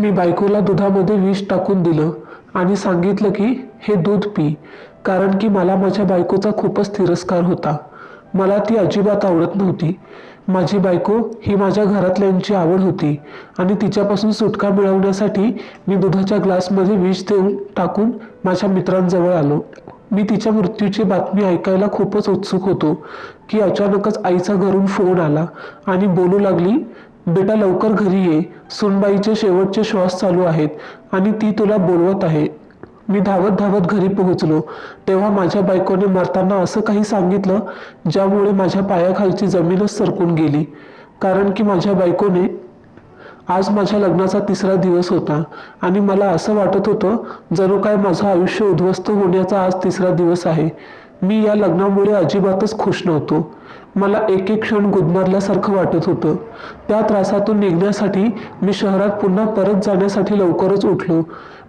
मी बायकोला दुधामध्ये विष टाकून दिलं आणि सांगितलं की हे दूध पी, कारण की मला माझ्या बायकोचा खूपच तिरस्कार होता. मला ती अजिबात आवडत नव्हती. माझी बायको ही माझ्या घरातल्यांची आवड होती आणि तिच्यापासून सुटका मिळवण्यासाठी मी दुधाच्या ग्लासमध्ये विष देऊन टाकून माझ्या मित्रांजवळ आलो. मी तिच्या मृत्यूची बातमी ऐकायला खूपच उत्सुक होतो की अचानकच आईचा घरून फोन आला आणि बोलू लागली, बेटा लवकर घरी ये, सुनबाईचे शेवटचे श्वास चालू आहेत आणि ती तुला बोलवत आहे. मी धावत धावत घरी पोहोचलो तेव्हा माझ्या बायकोने मरताना असं काही सांगितलं ज्यामुळे माझ्या पायाखालची जमीनच सरकून गेली. कारण की माझ्या बायकोने आज माझ्या लग्नाचा 3रा दिवस होता आणि मला असं वाटत होतं जणू काय माझं आयुष्य उद्ध्वस्त होण्याचा आज 3रा दिवस आहे. मी या लग्नामुळे अजिबातच खुश नव्हतो. मला एक एक क्षण गुदमरल्यासारखं वाटत होतं. त्या त्रासातून निघण्यासाठी मी शहरात पुन्हा परत जाण्यासाठी लवकरच उठलो.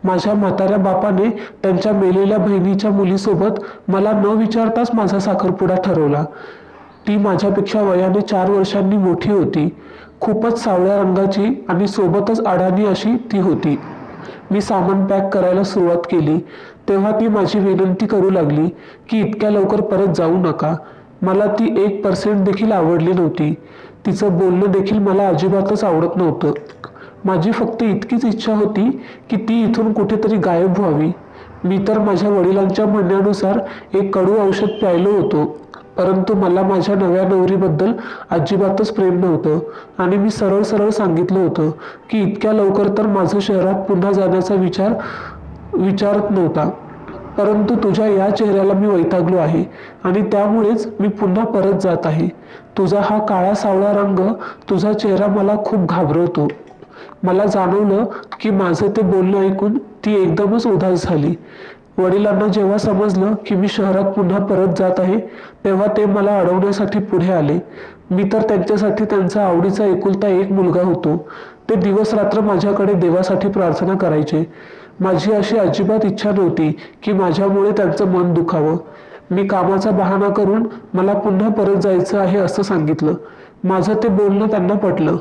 माझ्या म्हाताऱ्या बापाने त्यांच्या मेलेल्या बहिणीच्या मुलीसोबत मला न विचारताच माझा साखरपुडा ठरवला. ती माझ्यापेक्षा वयाने 4 वर्षांनी मोठी होती. खूपच सावळ्या रंगाची आणि सोबतच अडाणी अशी ती होती. मी सामान पॅक करायला सुरुवात केली तेव्हा ती माझी विनंती करू लागली की इतक्या लवकर परत जाऊ नका. मला ती 1% देखील आवडली नव्हती. तिचं बोलणं देखील मला अजिबातच आवडत नव्हतं. माझी फक्त इतकीच इच्छा होती की ती इथून कुठेतरी गायब व्हावी. मी तर माझ्या वडिलांच्या म्हणण्यानुसार एक कडू औषध प्यायलो होतो, परंतु मला माझ्या नव्या नवरीबद्दल अजिबातच प्रेम नव्हतं आणि मी सरळ सरळ सांगितलं होतं की इतक्या लवकर तर माझं शहरात पुन्हा जाण्याचा विचारत नव्हता. परंतु तुझ्या या चेहऱ्याला मी वैतागलो आहे आणि त्यामुळेच मी पुन्हा परत जात आहे. तुझा हा काळा सावळा रंग, तुझा चेहरा मला खूप घाबरवतो. मला जाणवलं की माझं ते बोलणं ऐकून ती एकदमच उदास झाली. वडिलांना जेव्हा समजलं की मी शहरात पुन्हा परत जात आहे तेव्हा ते मला अडवण्यासाठी पुढे आले. मी तर त्यांच्यासाठी त्यांचा आवडीचा एकुलता एक मुलगा होतो. ते दिवस रात्र माझ्याकडे देवासाठी प्रार्थना करायचे. माझी अशी अजिबात इच्छा नव्हती की माझ्यामुळे त्यांचं मन दुखावं. मी कामाचा बहाणा करून मला पुन्हा परत जायचं आहे असं सांगितलं. माझं ते बोलणं त्यांना पटलं.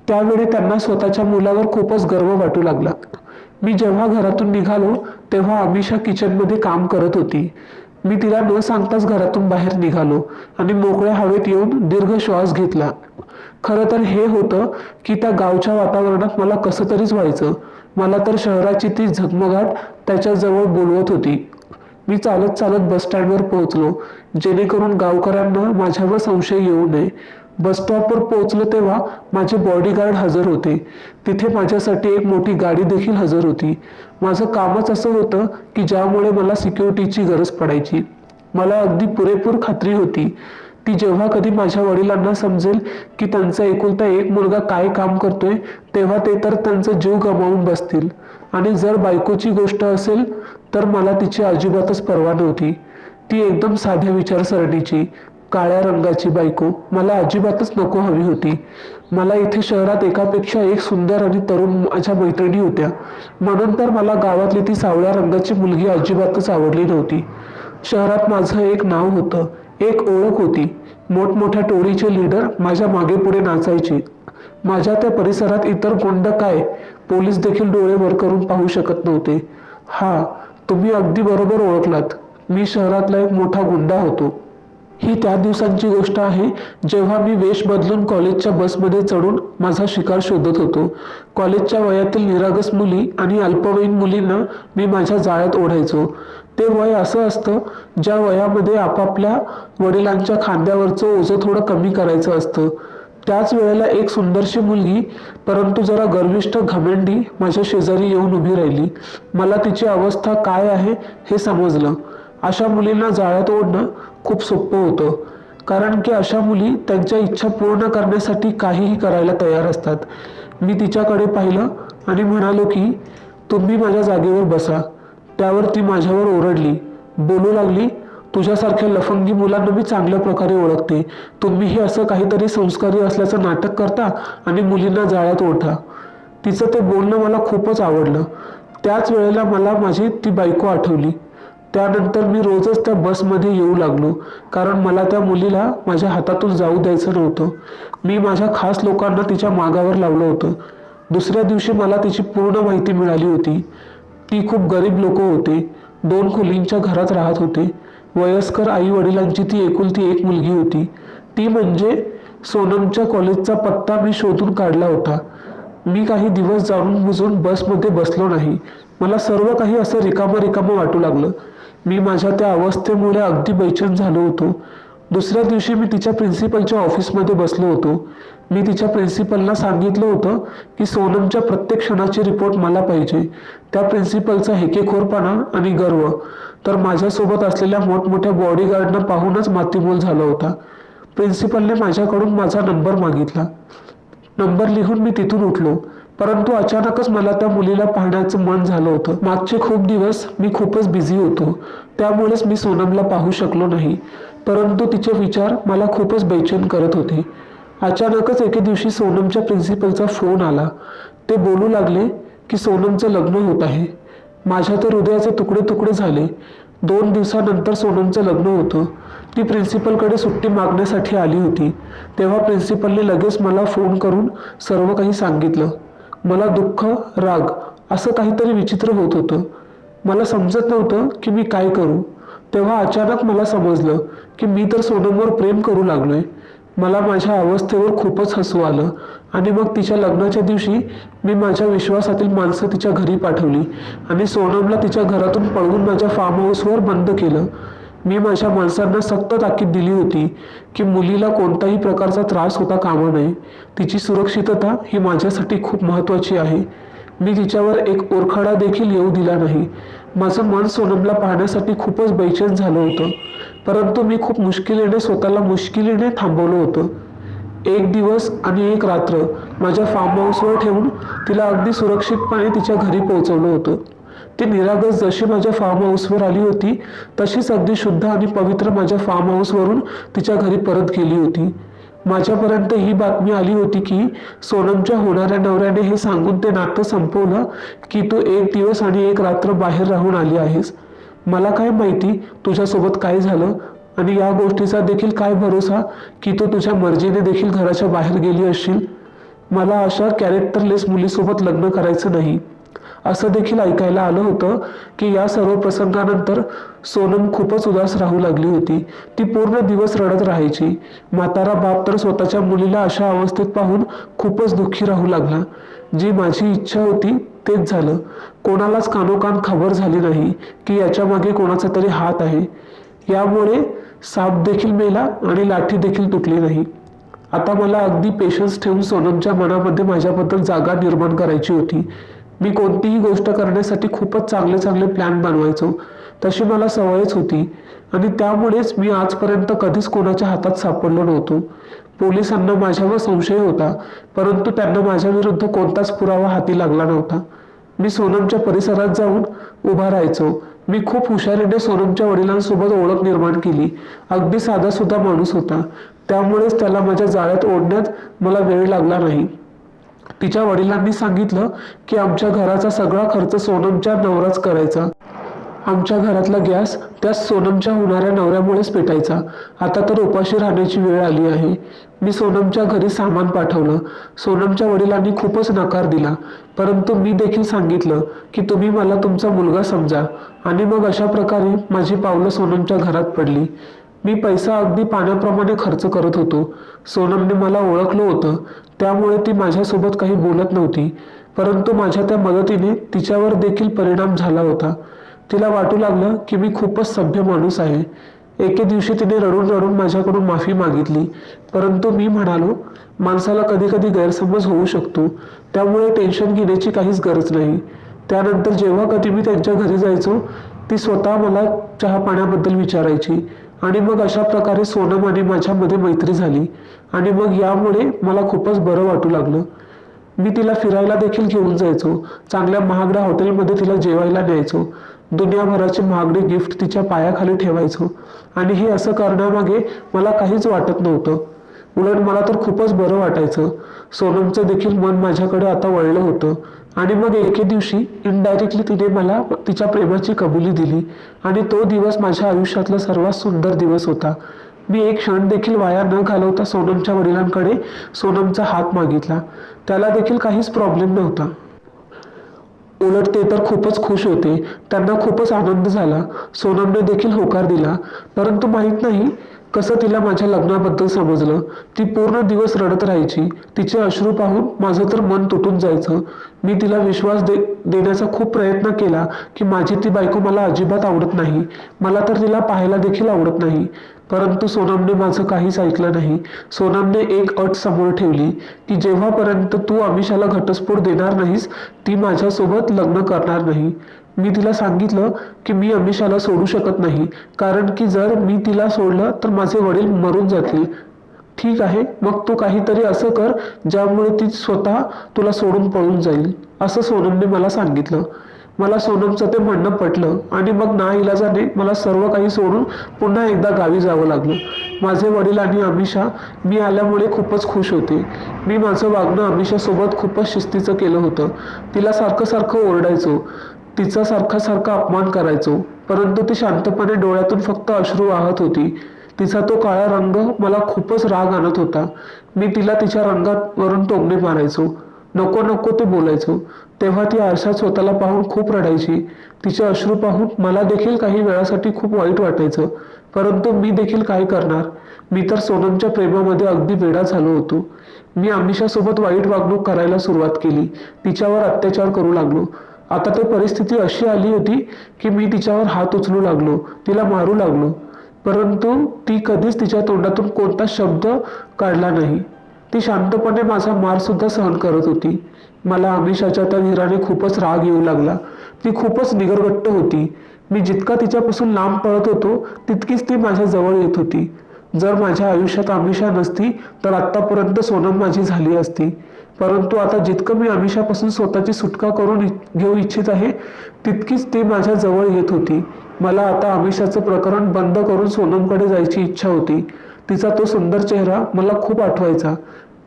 त्यावेळी त्यांना स्वतःच्या मुलावर खूपच गर्व वाटू लागला. मी जेव्हा घरातून निघालो तेव्हा अमिषा किचनमध्ये काम करत होती. मी तिला न सांगताच घरातून बाहेर निघालो आणि मोकळ्या हवेत येऊन दीर्घ श्वास घेतला. खरं तर हे होतं की त्या गावच्या वातावरणात मला कसं तरीच व्हायचं. मला तर शहराची ती झगमगाट त्याच्याजवळ बोलवत होती. मी चालत चालत बसस्टँडवर पोहोचलो जेणेकरून गावकऱ्यांना माझ्यावर संशय येऊ नये. बसस्टॉपवर पोहोचलो तेव्हा माझे बॉडीगार्ड हजर होते. तिथे माझ्यासाठी एक मोठी गाडी देखील हजर होती. माझं कामच असं होतं की ज्यामुळे मला सिक्युरिटीची गरज पडायची. मला अगदी पुरेपूर खात्री होती ती जेव्हा कधी माझ्या वडिलांना समजेल की त्यांचा एकुलता एक मुलगा काय काम करतोय तेव्हा ते तर त्यांचा जीव गमावून बसतील. आणि जर बायकोची गोष्ट असेल तर मला तिची अजिबातच पर्वा नव्हती. ती एकदम साध्या विचारसरणीची काळ्या रंगाची बायको मला अजिबातच नको हवी होती. मला इथे शहरात एकापेक्षा एक सुंदर आणि तरुण माझ्या मैत्रिणी होत्या, म्हणून तर मला गावातली ती सावळ्या रंगाची मुलगी अजिबातच आवडली नव्हती. शहरात माझं एक नाव होतं, एक ओळख होती. मोठमोठ्या टोळीचे लीडर माझ्या मागे पुढे नाचायचे. माझ्या त्या परिसरात इतर गुंड काय, पोलीस देखील डोळे वर करून पाहू शकत नव्हते. हा, तुम्ही अगदी बरोबर ओळखलात. मी शहरातला एक मोठा गुंडा होतो. ही त्या दिवसांची गोष्ट आहे जेव्हा मी वेश बदलून कॉलेजच्या बसमध्ये चढून माझा शिकार शोधत होतो. कॉलेजच्या वयातील निरागस मुली आणि अल्पवयीन मुलींना मी माझ्या जाळ्यात ओढायचो. ते वय असं असतं ज्या वयामध्ये आपापल्या वडिलांच्या खांद्यावरचं ओझं थोडं कमी करायचं असतं. त्याच वेळेला एक सुंदरशी मुलगी, परंतु जरा गर्विष्ठ घमेंडी माझ्या शेजारी येऊन उभी राहिली. मला तिची अवस्था काय आहे हे समजलं. अशा मुलींना जाळ्यात ओढणं खूप सोपं होतं, कारण की अशा मुली त्यांच्या इच्छा पूर्ण करण्यासाठी काहीही करायला तयार असतात. मी तिच्याकडे पाहिलं आणि म्हणालो की तुम्ही माझ्या जागेवर बसा. त्यावर ती माझ्यावर ओरडली, बोलू लागली, तुझ्यासारख्या लफंगी मुलांना मी चांगल्या प्रकारे ओळखते. तुम्हीही असं काहीतरी संस्कारी असल्याचं नाटक करता आणि मुलींना जाळ्यात ओढता. तिचं ते बोलणं मला खूपच आवडलं. त्याच वेळेला मला माझी ती बायको आठवली. त्यानंतर मी रोजच त्या बसमध्ये येऊ लागलो, कारण मला त्या मुलीला माझ्या हातातून जाऊ द्यायचं नव्हतं. मी माझ्या खास लोकांना तिच्या मागावर लावलं होतं. दुसऱ्या दिवशी मला तिची पूर्ण माहिती मिळाली होती. ती खूप गरीब लोक होते. 2 खोलींच्या घरात राहत होते. वयस्कर आई वडिलांची ती एकुलती एक मुलगी होती. ती म्हणजे सोनमच्या कॉलेजचा पत्ता मी शोधून काढला होता. मी काही दिवस जाणून बुजून बसमध्ये बसलो नाही. मला सर्व काही असं रिकामं रिकामं वाटू लागलं. मी माझ्या त्या अवस्थेमुळे अगदी बेचैन झालो होतो. दुसऱ्या दिवशी मी तिच्या प्रिन्सिपलच्या ऑफिसमध्ये बसलो होतो. मी तिच्या प्रिन्सिपलला सांगितलं होतं की सोनमच्या प्रत्येक क्षणाची रिपोर्ट मला पाहिजे. त्या प्रिन्सिपलचा हेकेखोरपणा आणि गर्व तर माझ्यासोबत असलेल्या मोठमोठ्या बॉडीगार्डनं पाहूनच मातीमोल झाला होता. प्रिन्सिपलने माझ्याकडून माझा नंबर मागितला. नंबर लिहून मी तिथून उठलो. परंतु अचानकच मला त्या मुलीला पाहण्याचं मन झालं होतं. मागचे खूप दिवस मी खूपच बिझी होतो, त्यामुळेच मी सोनमला पाहू शकलो नाही. परंतु तिचे विचार मला खूपच बेचैन करत होते. अचानकच एके दिवशी सोनमच्या प्रिन्सिपलचा फोन आला. ते बोलू लागले की सोनमचं लग्न होत आहे. माझ्या तर हृदयाचे तुकडे तुकडे झाले. 2 दिवसानंतर सोनमचं लग्न होतं. ती प्रिन्सिपलकडे सुट्टी मागण्यासाठी आली होती. तेव्हा प्रिन्सिपलने लगेच मला फोन करून सर्व काही सांगितलं. मला दुःख, राग असं काहीतरी विचित्र होत होतं. मला समजत नव्हतं की मी काय करू. तेव्हा अचानक मला समजलं की मी तर सोनमवर प्रेम करू लागलोय. मला माझ्या अवस्थेवर खूपच हसू आलं आणि मग तिच्या लग्नाच्या दिवशी मी माझ्या विश्वासातील माणसं तिच्या घरी पाठवली आणि सोनमला तिच्या घरातून पळवून माझ्या फार्म हाऊसवर बंद केलं. मी माझ्या माणसांना सक्त ताकीद दिली होती की मुलीला कोणताही प्रकारचा त्रास होता कामा नये. तिची सुरक्षितता ही माझ्यासाठी खूप महत्त्वाची आहे. मी तिच्यावर एक ओरखडा देखील येऊ दिला नाही. माझं मन सोनमला पाहण्यासाठी खूपच बेचैन झालं होतं. परंतु मी खूप मुश्किलीने थांबवलं होतं. एक दिवस आणि एक रात्र माझ्या फार्म हाऊसवर ठेवून तिला अगदी सुरक्षितपणे तिच्या घरी पोहोचवलं होतं. ती निरागस जशी माझ्या फार्म हाऊसवर आली होती तशीच अगदी शुद्ध आणि पवित्र माझ्या फार्म हाऊसवरून तिच्या घरी परत गेली होती. माझ्यापर्यंत ही बातमी आली होती की सोनमच्या होणाऱ्या नवऱ्याने हे सांगून ते नातं संपवलं की तू 1 दिवस आणि 1 रात्र बाहेर राहून आली आहेस. मला काय माहिती तुझ्यासोबत काय झालं आणि या गोष्टीचा देखील काय भरोसा की तू तुझ्या मर्जीने देखील घराच्या बाहेर गेली असशील. मला अशा कॅरेक्टरलेस मुलीसोबत लग्न करायचं नाही. असं देखील ऐकायला आलं होतं की या सर्व प्रसंगानंतर सोनम खूपच उदास राहू लागली होती. ती पूर्ण दिवस रडत राहायची. म्हातारा बाप तर स्वतःच्या मुलीला अशा अवस्थेत पाहून खूपच दुःखी राहू लागला. जी माझी इच्छा होती तेच झालं. कोणालाच कानोकान खबर झाली नाही की याच्या मागे कोणाचा तरी हात आहे. यामुळे साप देखील मेला आणि लाठी देखील तुटली नाही. आता मला अगदी पेशन्स ठेवून सोनमच्या मनामध्ये माझ्याबद्दल जागा निर्माण करायची होती. मी कोणतीही गोष्ट करण्यासाठी खूपच चांगले प्लॅन बनवायचो. तशी मला सवयच होती आणि त्यामुळेच मी आजपर्यंत कधीच कोणाच्या हातात सापडलो नव्हतो. पोलिसांना माझ्यावर संशय होता, परंतु त्यांना माझ्या विरुद्ध कोणताच पुरावा हाती लागला नव्हता. मी सोनमच्या परिसरात जाऊन उभा राहायचो. मी खूप हुशारीने सोनमच्या वडिलांसोबत ओळख निर्माण केली. अगदी साधासुद्धा माणूस होता, त्यामुळेच त्याला माझ्या जाळ्यात ओढण्यात मला वेळ लागला नाही. तिच्या वडिलांनी सांगितलं की आमच्या घराचा सगळा खर्च सोनमच्या नवराच करायचा. आमच्या घरातला गॅस त्या सोनमच्या होणाऱ्या नवऱ्यामुळेच पेटायचा. आता तर उपाशी राहण्याची वेळ आली आहे. मी सोनमच्या घरी सामान पाठवलं. सोनमच्या वडिलांनी खूपच नकार दिला, परंतु मी देखील सांगितलं की तुम्ही मला तुमचा मुलगा समजा आणि मग अशा प्रकारे माझी पावलं सोनमच्या घरात पडली. मी पैसा अगदी पाण्याप्रमाणे खर्च करत होतो. सोनमने मला ओळखलं होतं, त्यामुळे ती माझ्यासोबत काही बोलत नव्हती, परंतु माझ्या त्या मदतीने तिच्यावर देखील परिणाम झाला होता. तिला वाटू लागलं की मी खूपच सभ्य माणूस आहे. एके दिवशी तिने रडून रडून माझ्याकडून माफी मागितली, परंतु मी म्हणालो माणसाला कधी कधी गैरसमज होऊ शकतो, त्यामुळे टेन्शन घेण्याची काहीच गरज नाही. त्यानंतर जेव्हा कधी मी त्यांच्या घरी जायचो ती स्वतः मला चहा पाण्याबद्दल विचारायची आणि मग अशा प्रकारे सोनम आणि माझ्यामध्ये मैत्री झाली आणि मग यामुळे मला खूपच बरं वाटू लागलं. मी तिला फिरायला देखील घेऊन जायचो. चांगल्या महागड्या हॉटेलमध्ये तिला जेवायला न्यायचो. दुनियाभराचे महागडे गिफ्ट तिच्या पायाखाली ठेवायचो आणि हे असं करण्यामागे मला काहीच वाटत नव्हतं. उलट मला तर खूपच बरं वाटायचं. सोनमचं देखील मन माझ्याकडे आता वळलं होतं आणि मग एके दिवशी इनडायरेक्टली तिने मला तिच्या प्रेमाची कबुली दिली आणि तो दिवस माझ्या आयुष्यातला सर्वात सुंदर दिवस होता. मी एक क्षण देखील वाया न घालवता सोनमच्या वडिलांकडे सोनमचा हात मागितला. त्याला देखील काहीच प्रॉब्लेम नव्हता. उलट ते तर खूपच खुश होते. त्यांना खूपच आनंद झाला. सोनमने देखील होकार दिला. परंतु माहीत नाही कसं तिला माझ्या लग्नाबद्दल समजलं. ती पूर्ण दिवस रडत राहायची. तिचे अश्रू पाहून माझं तर मन तुटून जायचं. मी तिला विश्वास देण्याचा खूप प्रयत्न केला की माझी ती बायको मला अजिबात आवडत नाही. मला तर तिला पाहायला देखील आवडत नाही. परंतु सोनमने माझं काहीच ऐकलं नाही. सोनमने एक अट समोर ठेवली की जेव्हापर्यंत तू अमिषाला घटस्फोट देणार नाहीस ती माझ्यासोबत लग्न करणार नाही. मी तिला सांगितलं की मी अमिषाला सोडू शकत नाही, कारण की जर मी तिला सोडलं तर माझे वडील मरून जातील. ठीक आहे, मग तू काहीतरी असं कर ज्यामुळे ती स्वतः तुला सोडून पळून जाईल, असं सोनमने मला सांगितलं. मला सोनमचं ते म्हणणं पटलं आणि मग नाईलाजाने मला सर्व काही सोडून पुन्हा एकदा गावी जावं लागलं. माझे वडील आणि अमिषा मी आल्यामुळे खूपच खुश होते. मी माझं वागणं अमिषासोबत खूपच शिस्तीचं केलं होतं. तिला सारखं सारखं ओरडायचो, तिचा सारखा सारखा अपमान करायचो, परंतु ती शांतपणे डोळ्यातून फक्त अश्रू वाहत होती. तिचा तो काळा रंग मला खूपच राग आणत होता. मी तिला तिच्या रंगावरून टोमणे मारायचो, नको नको ते बोलायचो. तेव्हा ती आरशात स्वतःला पाहून खूप रडायची. तिचे अश्रू पाहून मला देखील काही वेळासाठी खूप वाईट वाटायचं. परंतु मी देखील काय करणार? मी तर सोनमच्या प्रेमामध्ये अगदी वेडा झालो होतो. मी अमिषासोबत वाईट वागणूक करायला सुरुवात केली. तिच्यावर अत्याचार करू लागलो. आता ती परिस्थिती अशी आली होती की मी तिच्यावर हात उचलू लागलो, तिला मारू लागलो. परंतु ती कधीच तिच्या तोंडातून कोणता शब्द काढला नाही. ती शांतपणे माझा मार सुद्धा सहन करत होती. मला अमिषाच्या त्या धीराने खूपच राग येऊ लागला. ती खूपच निगरगट्ट होती. मी जितका तिच्यापासून लांब पळत होतो तितकीच ती माझ्या जवळ येत होती. जर माझ्या आयुष्यात अमिषा नसती तर आत्तापर्यंत सोनम माझी झाली असती. परंतु आता जितकं मी अमिषापासून स्वतःची सुटका करून घेऊ इच्छित आहे तितकीच ती माझ्या जवळ येत होती. मला आता अमिषाचं प्रकरण बंद करून सोनमकडे जायची इच्छा होती. तिचा तो सुंदर चेहरा मला खूप आठवायचा.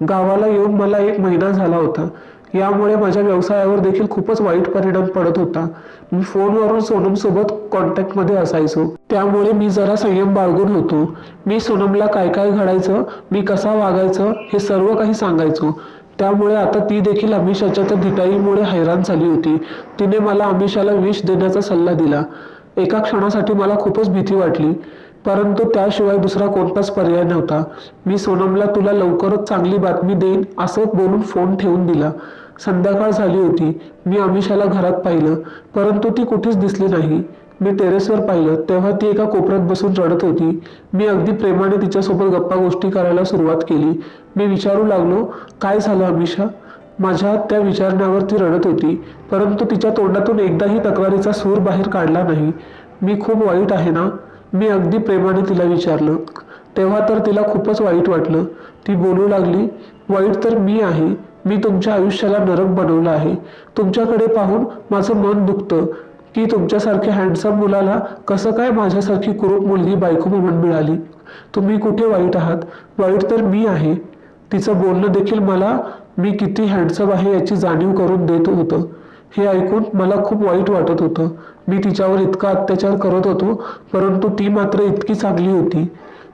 गावाला येऊन मला 1 महिना झाला होता. यामुळे माझ्या व्यवसायावर देखील खूपच वाईट परिणाम पडत होता. मी फोनवरून सोनमसोबत कॉन्टॅक्टमध्ये असायचो, त्यामुळे मी जरा संयम बाळगून होतो. मी सोनमला काय काय घडायचं, मी कसा वागायचं हे सर्व काही सांगायचो. त्यामुळे आता ती देखील अमिषाच्या त्या धिटाईमुळे हैराण झाली होती. तिने मला अमिषाला विष देण्याचा सल्ला दिला. एका क्षणासाठी मला खूपच भीती वाटली, परंतु त्याशिवाय दुसरा कोणताच पर्याय नव्हता. मी सोनमला तुला लवकरच चांगली बातमी देईन असं बोलून फोन ठेवून दिला. संध्याकाळ झाली होती. मी अमिषाला घरात पाहिलं, परंतु ती कुठेच दिसली नाही. मी टेरेसवर पाहिलं तेव्हा ती एका कोपऱ्यात बसून रडत होती. मी अगदी प्रेमाने तिच्यासोबत गप्पा गोष्टी करायला सुरुवात केली. मी विचारू लागलो, काय झालं अमिषा? माझ्या त्या विचारण्यावर ती रडत होती, परंतु तिच्या तोंडातून एकदाही तक्रारीचा सूर बाहेर काढला नाही. मी खूप वाईट आहे ना? मी अगदी प्रेमाने तिला विचारलं. तेव्हा तर तिला खूपच वाईट वाटलं. ती बोलू लागली, वाईट तर मी आहे. मी तुमच्या आयुष्याला नरक बनवलं आहे. तुमच्याकडे पाहून माझं मन दुखतं की तुमच्यासारख्या हँडसम मुलाला कसं काय माझ्यासारखी कुरूप मुलगी बायको म्हणून मिळाली. तुम्ही कुठे वाईट आहात? वाईट तर मी आहे. तिचं बोलणं देखील मला मी किती हँडसम आहे याची जाणीव करून देत होतं. हे ऐकून मला खूप वाईट वाटत होतं. मी तिच्यावर इतका अत्याचार करत होतो, परंतु ती मात्र इतकी चांगली होती.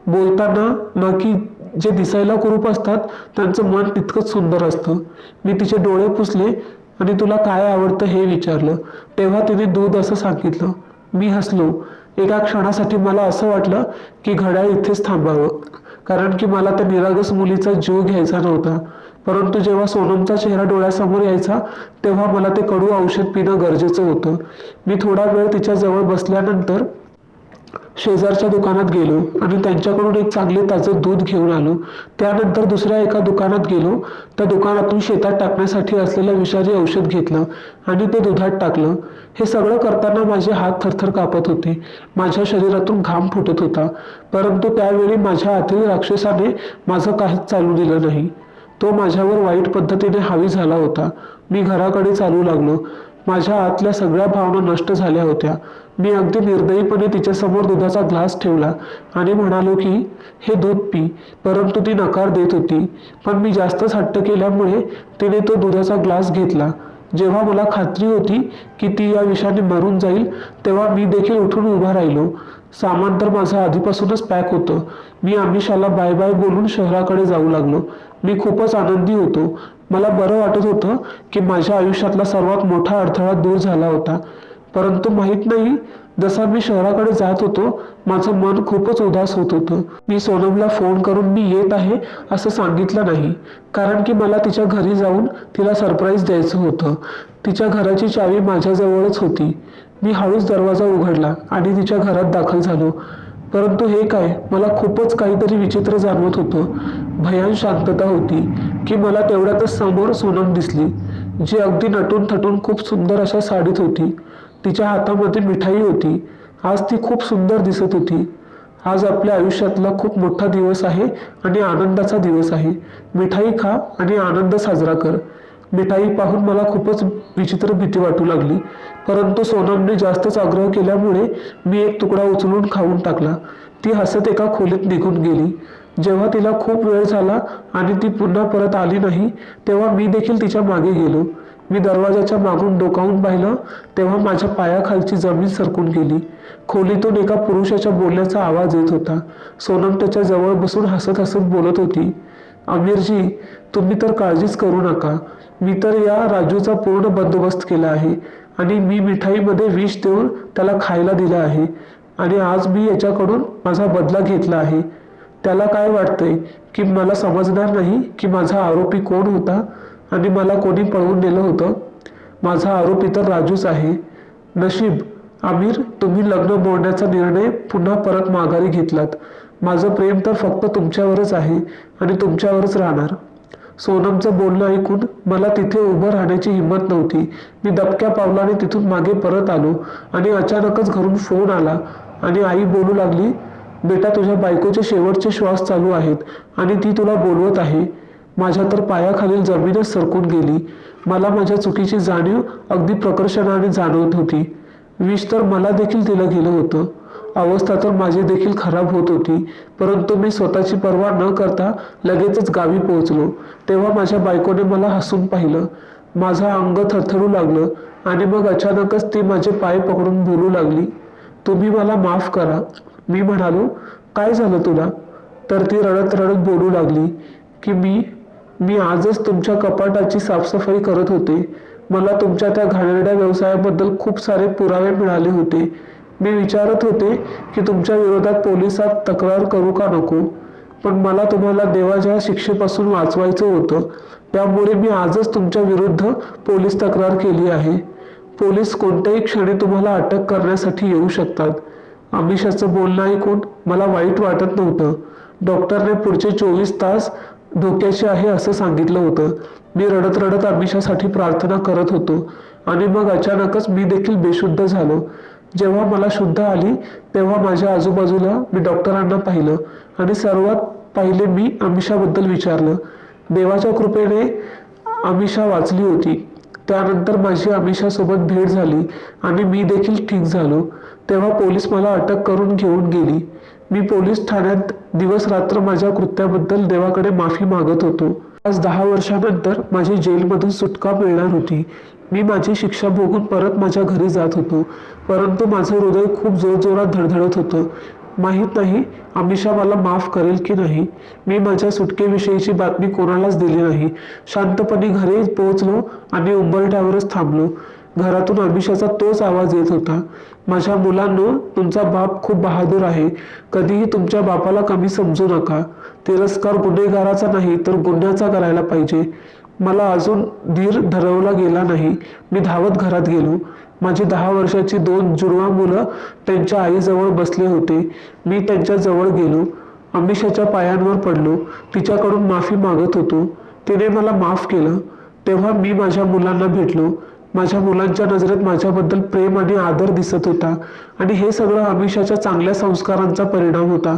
बोलताना ना की जे दिसायला कुरूप असतात त्यांचं मन तितकंच सुंदर असतं. मी तिचे डोळे पुसले आणि तुला काय आवडतं हे विचारलं. तेव्हा तिने दूध असं सांगितलं. मी हसलो. एका क्षणासाठी मला असं वाटलं की घड्याळ इथेच थांबावं, कारण की मला त्या निरागस मुलीचा जीव घ्यायचा नव्हता. परंतु जेव्हा सोनमचा चेहरा डोळ्यासमोर यायचा तेव्हा मला ते कडू औषध पिणं गरजेचं होतं. मी थोडा वेळ तिच्या जवळ बसल्यानंतर शेजारच्या दुकानात गेलो आणि त्यांच्याकडून एक चांगले ताजं दूध घेऊन आलो. त्यानंतर दुसऱ्या एका दुकानात गेलो. त्या दुकानातून शेतात टाकण्यासाठी असलेलं विषारी औषध घेतलं आणि ते दुधात टाकलं. हे सगळं करताना माझे हात थरथर कापत होते. माझ्या शरीरातून घाम फुटत होता. परंतु त्यावेळी माझ्या आतील राक्षसाने माझं काहीच चालू दिलं नाही. तो माझ्यावर वाईट पद्धतीने हावी झाला होता. मी घराकडे चालू लागलो. माझ्या आतल्या सगळ्या भावना नष्ट झाल्या होत्या. मी अगदी निर्दयीपणे तिच्यासमोर दुधाचा ग्लास ठेवला आणि म्हणालो की हे दूध पी, परंतु ती नकार देत होती. पण मी जास्तच हट्ट केल्यामुळे तिने तो दुधाचा ग्लास घेतला. जेव्हा मला खात्री होती की ती या विषाने मरून जाईल तेव्हा मी देखील उठून उभा राहिलो. सामान तर माझं आधीपासूनच पॅक होतं. मी अमिषाला बाय बाय बोलून शहराकडे जाऊ लागलो. मी खूपच आनंदी होतो. मला बरं वाटत होतं की माझ्या आयुष्यातला सर्वात मोठा अडथळा दूर झाला होता. परंतु माहीत नाही, जसा मी शहराकडे जात होतो माझं मन खूपच उदास होत होतं. मी सोनमला फोन करून मी येत आहे असं सांगितलं नाही, कारण की मला तिच्या घरी जाऊन तिला सरप्राईज द्यायचं होतं. तिच्या घराची चावी माझ्याजवळच होती. मी हळूच दरवाजा उघडला आणि तिच्या घरात दाखल झालो. परंतु हे काय, मला खूपच काहीतरी विचित्र जाणवत होतं. भयान शांतता होती की मला तेवढ्यातच समोर सोनम दिसली, जी अगदी नटून थटून खूप सुंदर अशा साडीत होती. तिच्या हातामध्ये मिठाई होती. आज ती खूप सुंदर दिसत होती. आज आपल्या आयुष्यातला खूप मोठा दिवस आहे आणि आनंदाचा दिवस आहे. मिठाई खा आणि आनंद साजरा कर. मिठाई पाहून मला खूपच विचित्र भीती वाटू लागली, परंतु सोनमने जास्तच आग्रह केल्यामुळे मी एक तुकडा उचलून खाऊन टाकला. ती हसत एका खोलीत निघून गेली. जेव्हा तिला खूप वेळ झाला आणि ती पुन्हा परत आली नाही तेव्हा मी देखील तिच्या मागे गेलो. मी दरवाजाच्या मागून डोकावून पाहिलं तेव्हा माझ्या पायाखालची जमीन सरकून गेली. खोलीतून एका पुरुषाच्या बोलण्याचा आवाज येत होता. सोनम त्याच्या जवळ बसून हसत हसत बोलत होती. आमिरजी, तुम्ही तर काळजीच करू नका. मी तर या राजूचा पूर्ण बंदोबस्त केला आहे आणि मी मिठाईमध्ये विष देऊन त्याला खायला दिलं आहे आणि आज मी याच्याकडून माझा बदला घेतला आहे. त्याला काय वाटतंय की मला समजणार नाही की माझा आरोपी कोण होता आणि मला कोणी पळवून नेलं होतं? माझा आरोपी तर राजूच आहे. नशीब आमिर, तुम्ही लग्न मोडण्याचा निर्णय पुन्हा परत माघारी घेतलात. माझं प्रेम तर फक्त तुमच्यावरच आहे आणि तुमच्यावरच राहणार. सोनमचं बोलणं ऐकून मला तिथे उभं राहण्याची हिंमत नव्हती. मी दबक्या पावलाने तिथून मागे परत आलो आणि अचानकच घरून फोन आला आणि आई बोलू लागली, बेटा, तुझ्या बायकोचे शेवटचे श्वास चालू आहेत आणि ती तुला बोलवत आहे. माझ्या तर पायाखालील जमीनच सरकून गेली. मला माझ्या चुकीची जाणीव अगदी प्रकर्षाने जाणवत होती. विष तर मला देखील दिलं गेलं होतं. अवस्था तर माझी देखील खराब होत होती, परंतु मी स्वतःची पर्वा न करता लगेचच गावी पोहोचलो. तेव्हा माझ्या बायकोने मला हसून पाहिलं. माझं अंग थरथरू लागलं आणि मग अचानकच ती माझे पाय पकडून बोलू लागली, तुम्ही मला माफ करा. मी म्हणालो, काय झालं तुला? तर ती रडत रडत बोलू लागली की मी आजच तुमच्या कपाटाची साफसफाई करत होते. मला तुमच्या त्या घाणेरड्या व्यवसायाबद्दल खूप सारे पुरावे मिळाले होते. मी विचारत होते की तुमच्या विरोधात पोलिसात तक्रार करू का नको, पण मला तुम्हाला देवाच्या शिक्षेपासून वाचवायचं होतं. त्यामुळे मी आजच तुमच्या विरुद्ध पोलीस तक्रार केली आहे. पोलीस कोणत्याही क्षणी तुम्हाला अटक करण्यासाठी येऊ शकतात. अमिषाचं बोलणं ऐकून मला वाईट वाटत नव्हतं. डॉक्टरने पुढचे 24 तास धोक्याचे आहे असं सांगितलं होतं. मी रडत रडत अमिषासाठी प्रार्थना करत होतो आणि मग अचानकच मी देखील बेशुद्ध झालो. जेव्हा मला शुद्ध आली तेव्हा माझ्या आजूबाजूला मी डॉक्टरांना पाहिलं आणि सर्वात पहिले मी अमिषाबद्दल विचारलं. देवाच्या कृपेने अमिषा वाचली होती. त्यानंतर माझी अमिषासोबत भेट झाली आणि मी देखील ठीक झालो. तेव्हा पोलीस मला अटक करून घेऊन गेली. मी पोलीस ठाण्यात दिवस रात्र माझ्या कृत्याबद्दल देवाकडे माफी मागत होतो. आज 10 वर्षानंतर माझी जेलमधून सुटका मिळणार होती. मी माझी शिक्षा भोगून परत माझ्या घरी जात होतो, परंतु माझं हृदय खूप जोरजोरात धडधडत होतं. माहीत नाही अमिषा मला माफ करेल की नाही. मी माझ्या सुटकेविषयीची बातमी कोणालाच दिली नाही. शांतपणे घरी पोहोचलो आणि उंबरठ्यावरच थांबलो. घरातून अमिषाचा तोच आवाज येत होता, माझ्या मुलांनो, तुमचा बाप खूप बहादूर आहे. कधीही तुमच्या बापाला कमी समजू नका. तिरस्कार गुन्हेगाराचा नाही तर गुन्ह्याचा करायला पाहिजे. मला अजून धीर धरवला गेला नाही. मी धावत घरात गेलो. माझी 10 वर्षाची 2 जुळवा मुलं त्यांच्या आईजवळ बसले होते. मी त्यांच्या जवळ गेलो. अमिषाच्या पायांवर पडलो. तिच्याकडून माफी मागत होतो. तिने मला माफ केलं. तेव्हा मी माझ्या मुलांना भेटलो. माझ्या मुलांच्या नजरेत माझ्याबद्दल प्रेम आणि आदर दिसत होता आणि हे सगळं अमिषाच्या चांगल्या संस्कारांचा परिणाम होता.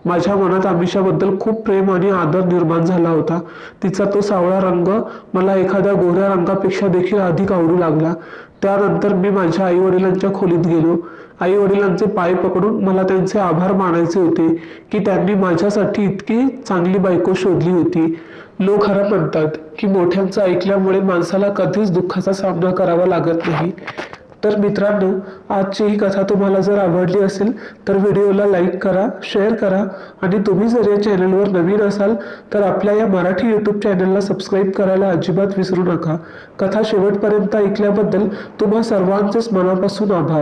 माझ्या मनात अमिषाबद्दल खूप प्रेम आणि आदर निर्माण झाला होता. तिचा तो सावळा रंग मला एखाद्या गोऱ्या रंगापेक्षा देखील अधिक आवडू लागला. त्यानंतर मी माझ्या आई वडिलांच्या खोलीत गेलो. आई वडिलांचे पाय पकडून मला त्यांचे आभार मानायचे होते की त्यांनी माझ्यासाठी इतकी चांगली बायको शोधली होती. लोक खरं म्हणतात की मोठ्यांचं ऐकल्यामुळे माणसाला कधीच दुःखाचा सामना करावा लागत नाही. तर मित्रांनो, आजची ही कथा तुम्हाला जर आवडली असेल तर व्हिडिओला लाईक करा, शेअर करा आणि तुम्ही जर या चॅनलवर नवीन असाल तर आपल्या या मराठी यूट्यूब चॅनलला सबस्क्राईब करायला अजिबात विसरू नका. कथा शेवटपर्यंत ऐकल्याबद्दल तुम्हा सर्वांचेच मनापासून आभार.